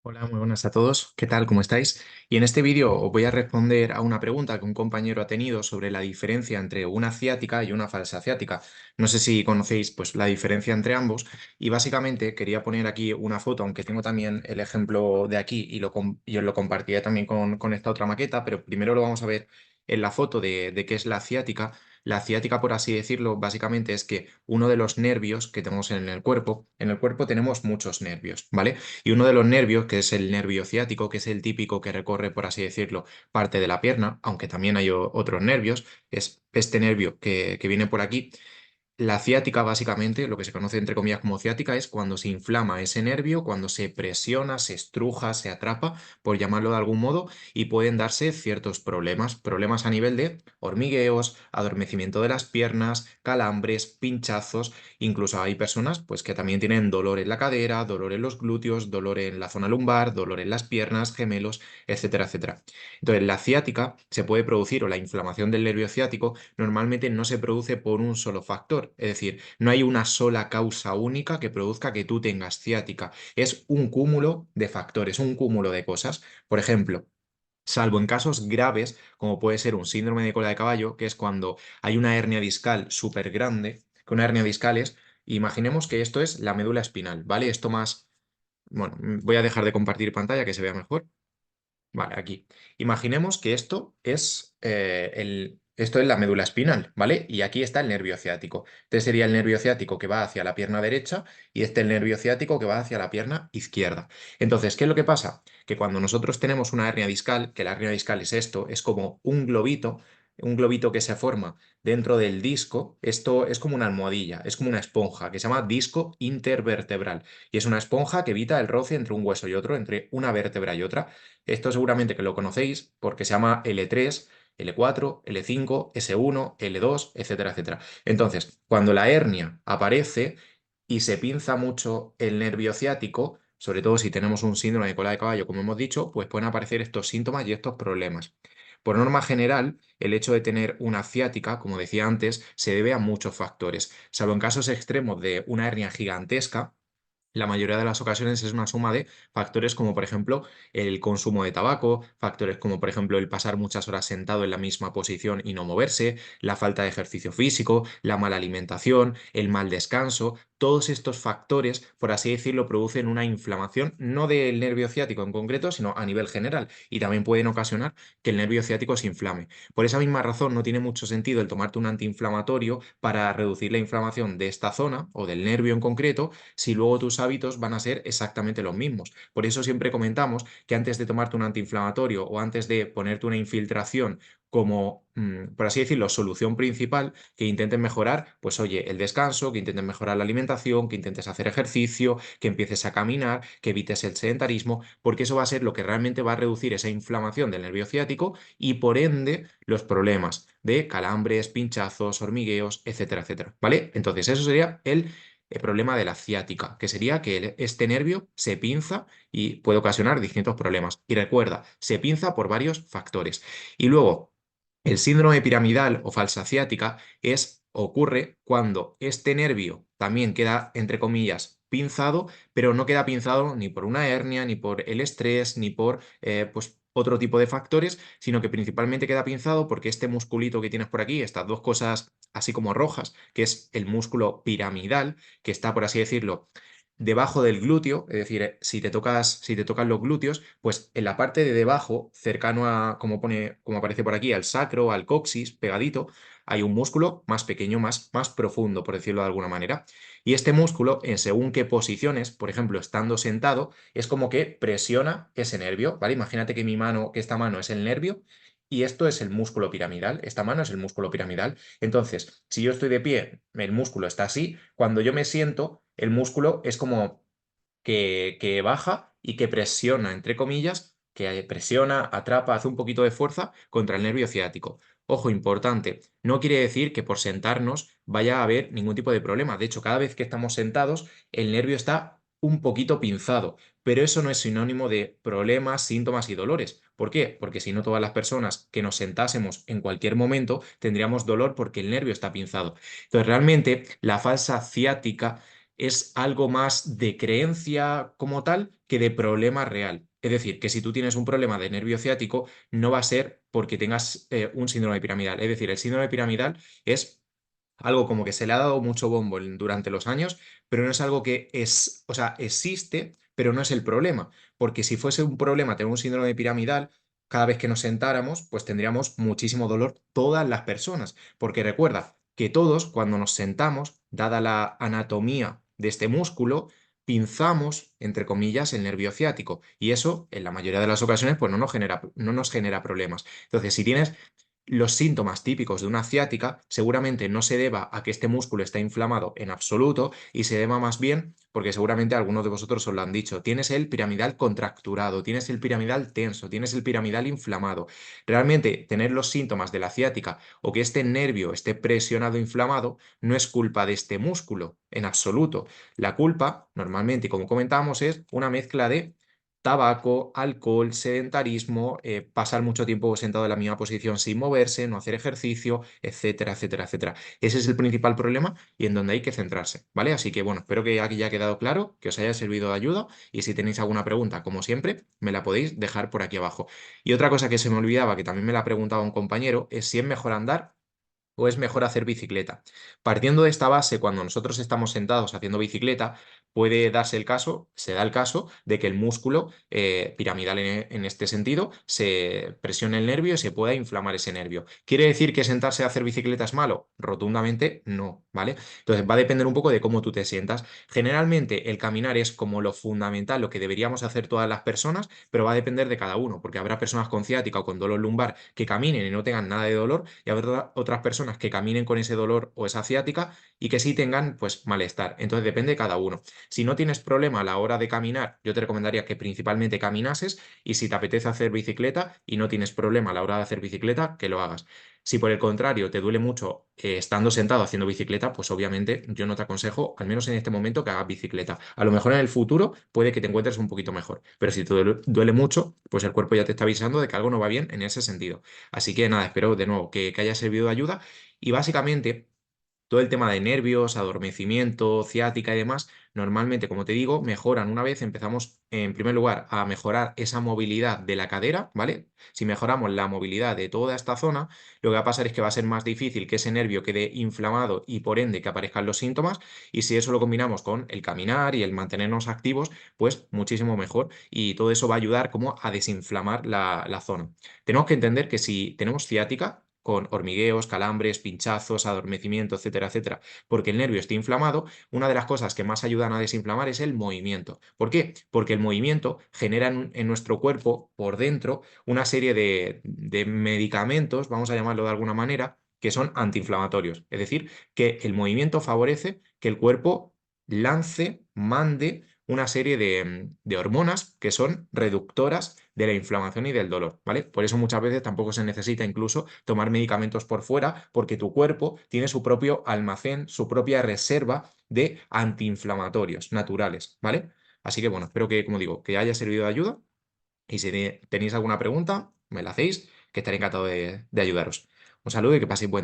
Hola, muy buenas a todos. ¿Qué tal? ¿Cómo estáis? Y en este vídeo os voy a responder a una pregunta que un compañero ha tenido sobre la diferencia entre una ciática y una falsa ciática. No sé si conocéis pues, la diferencia entre ambos y básicamente quería poner aquí una foto, aunque tengo también el ejemplo de aquí y os lo compartiré también con esta otra maqueta, pero primero lo vamos a ver en la foto de qué es la ciática. La ciática, por así decirlo, básicamente es que uno de los nervios que tenemos en el cuerpo tenemos muchos nervios, ¿vale? Y uno de los nervios, que es el nervio ciático, que es el típico que recorre, por así decirlo, parte de la pierna, aunque también hay otros nervios, es este nervio que viene por aquí. La ciática, básicamente, lo que se conoce entre comillas como ciática, es cuando se inflama ese nervio, cuando se presiona, se estruja, se atrapa, por llamarlo de algún modo, y pueden darse ciertos problemas. Problemas a nivel de hormigueos, adormecimiento de las piernas, calambres, pinchazos. Incluso hay personas pues, que también tienen dolor en la cadera, dolor en los glúteos, dolor en la zona lumbar, dolor en las piernas, gemelos, etcétera, etcétera. Entonces, la ciática se puede producir, o la inflamación del nervio ciático, normalmente no se produce por un solo factor, es decir, no hay una sola causa única que produzca que tú tengas ciática, es un cúmulo de factores, un cúmulo de cosas. Por ejemplo, salvo en casos graves, como puede ser un síndrome de cola de caballo, que es cuando hay una hernia discal súper grande, que una hernia discal es, imaginemos que esto es la médula espinal, ¿vale? Esto más, bueno, voy a dejar de compartir pantalla que se vea mejor. Vale, aquí. Imaginemos que esto es la médula espinal, ¿vale? Y aquí está el nervio ciático. Este sería el nervio ciático que va hacia la pierna derecha y este el nervio ciático que va hacia la pierna izquierda. Entonces, ¿qué es lo que pasa? Que cuando nosotros tenemos una hernia discal, que la hernia discal es esto, es como un globito que se forma dentro del disco. Esto es como una almohadilla, es como una esponja que se llama disco intervertebral. Y es una esponja que evita el roce entre un hueso y otro, entre una vértebra y otra. Esto seguramente que lo conocéis porque se llama L3, L4, L5, S1, L2, etcétera, etcétera. Entonces, cuando la hernia aparece y se pinza mucho el nervio ciático, sobre todo si tenemos un síndrome de cola de caballo, como hemos dicho, pues pueden aparecer estos síntomas y estos problemas. Por norma general, el hecho de tener una ciática, como decía antes, se debe a muchos factores, salvo en casos extremos de una hernia gigantesca. La mayoría de las ocasiones es una suma de factores como, por ejemplo, el consumo de tabaco, factores como, por ejemplo, el pasar muchas horas sentado en la misma posición y no moverse, la falta de ejercicio físico, la mala alimentación, el mal descanso. Todos estos factores, por así decirlo, producen una inflamación no del nervio ciático en concreto, sino a nivel general, y también pueden ocasionar que el nervio ciático se inflame. Por esa misma razón, no tiene mucho sentido el tomarte un antiinflamatorio para reducir la inflamación de esta zona o del nervio en concreto si luego tus hábitos van a ser exactamente los mismos. Por eso siempre comentamos que antes de tomarte un antiinflamatorio o antes de ponerte una infiltración como, por así decirlo, solución principal, que intenten mejorar, pues oye, el descanso, que intenten mejorar la alimentación, que intentes hacer ejercicio, que empieces a caminar, que evites el sedentarismo, porque eso va a ser lo que realmente va a reducir esa inflamación del nervio ciático y por ende los problemas de calambres, pinchazos, hormigueos, etcétera, etcétera. ¿Vale? Entonces, eso sería el problema de la ciática, que sería que este nervio se pinza y puede ocasionar distintos problemas. Y recuerda, se pinza por varios factores. Y luego, el síndrome piramidal o falsa ciática ocurre cuando este nervio también queda, entre comillas, pinzado, pero no queda pinzado ni por una hernia, ni por el estrés, ni por pues, otro tipo de factores, sino que principalmente queda pinzado porque este musculito que tienes por aquí, estas dos cosas así como rojas, que es el músculo piramidal, que está, por así decirlo, debajo del glúteo, es decir, si te tocan los glúteos, pues en la parte de debajo, cercano a, como aparece por aquí, al sacro, al coxis, pegadito, hay un músculo más pequeño, más profundo, por decirlo de alguna manera. Y este músculo, en según qué posiciones, por ejemplo, estando sentado, es como que presiona ese nervio, ¿vale? Imagínate que que esta mano es el nervio y esto es el músculo piramidal, esta mano es el músculo piramidal. Entonces, si yo estoy de pie, el músculo está así, cuando yo me siento, el músculo es como que baja y que presiona, entre comillas, que presiona, atrapa, hace un poquito de fuerza contra el nervio ciático. Ojo, importante, no quiere decir que por sentarnos vaya a haber ningún tipo de problema. De hecho, cada vez que estamos sentados, el nervio está un poquito pinzado, pero eso no es sinónimo de problemas, síntomas y dolores. ¿Por qué? Porque si no, todas las personas que nos sentásemos en cualquier momento tendríamos dolor porque el nervio está pinzado. Entonces, realmente, la falsa ciática es algo más de creencia como tal que de problema real. Es decir, que si tú tienes un problema de nervio ciático, no va a ser porque tengas un síndrome piramidal. Es decir, el síndrome piramidal es algo como que se le ha dado mucho bombo durante los años, pero no es algo que es, o sea, existe, pero no es el problema, porque si fuese un problema tener un síndrome piramidal, cada vez que nos sentáramos, pues tendríamos muchísimo dolor todas las personas, porque recuerda que todos cuando nos sentamos, dada la anatomía de este músculo, pinzamos, entre comillas, el nervio ciático y eso, en la mayoría de las ocasiones, pues no nos genera problemas. Entonces, si tienes los síntomas típicos de una ciática seguramente no se deba a que este músculo está inflamado en absoluto y se deba más bien, porque seguramente algunos de vosotros os lo han dicho, tienes el piramidal contracturado, tienes el piramidal tenso, tienes el piramidal inflamado. Realmente tener los síntomas de la ciática o que este nervio esté presionado, inflamado, no es culpa de este músculo en absoluto. La culpa, normalmente, y como comentábamos, es una mezcla de tabaco, alcohol, sedentarismo, pasar mucho tiempo sentado en la misma posición sin moverse, no hacer ejercicio, etcétera, etcétera, etcétera. Ese es el principal problema y en donde hay que centrarse, ¿vale? Así que bueno, espero que aquí ya ha quedado claro, que os haya servido de ayuda y si tenéis alguna pregunta, como siempre, me la podéis dejar por aquí abajo. Y otra cosa que se me olvidaba, que también me la ha preguntado un compañero, es si es mejor andar o es mejor hacer bicicleta. Partiendo de esta base, cuando nosotros estamos sentados haciendo bicicleta, puede darse el caso, se da el caso, de que el músculo piramidal en este sentido se presione el nervio y se pueda inflamar ese nervio. ¿Quiere decir que sentarse a hacer bicicleta es malo? Rotundamente no, ¿vale? Entonces va a depender un poco de cómo tú te sientas. Generalmente el caminar es como lo fundamental, lo que deberíamos hacer todas las personas, pero va a depender de cada uno, porque habrá personas con ciática o con dolor lumbar que caminen y no tengan nada de dolor y habrá otras personas que caminen con ese dolor o esa ciática y que sí tengan pues malestar. Entonces depende de cada uno. Si no tienes problema a la hora de caminar, yo te recomendaría que principalmente caminases y si te apetece hacer bicicleta y no tienes problema a la hora de hacer bicicleta, que lo hagas. Si por el contrario te duele mucho estando sentado haciendo bicicleta, pues obviamente yo no te aconsejo, al menos en este momento, que hagas bicicleta. A lo mejor en el futuro puede que te encuentres un poquito mejor, pero si te duele mucho, pues el cuerpo ya te está avisando de que algo no va bien en ese sentido. Así que nada, espero de nuevo que haya servido de ayuda y básicamente todo el tema de nervios, adormecimiento, ciática y demás, normalmente, como te digo, mejoran una vez empezamos, en primer lugar, a mejorar esa movilidad de la cadera, ¿vale? Si mejoramos la movilidad de toda esta zona, lo que va a pasar es que va a ser más difícil que ese nervio quede inflamado y por ende que aparezcan los síntomas. Y si eso lo combinamos con el caminar y el mantenernos activos, pues muchísimo mejor. Y todo eso va a ayudar como a desinflamar la zona. Tenemos que entender que si tenemos ciática, con hormigueos, calambres, pinchazos, adormecimiento, etcétera, etcétera, porque el nervio está inflamado, una de las cosas que más ayudan a desinflamar es el movimiento. ¿Por qué? Porque el movimiento genera en nuestro cuerpo, por dentro, una serie de medicamentos, vamos a llamarlo de alguna manera, que son antiinflamatorios. Es decir, que el movimiento favorece que el cuerpo lance, mande una serie de hormonas que son reductoras de la inflamación y del dolor, ¿vale? Por eso muchas veces tampoco se necesita incluso tomar medicamentos por fuera, porque tu cuerpo tiene su propio almacén, su propia reserva de antiinflamatorios naturales, ¿vale? Así que bueno, espero que, como digo, que haya servido de ayuda y si tenéis alguna pregunta, me la hacéis, que estaré encantado de ayudaros. Un saludo y que paséis buen día.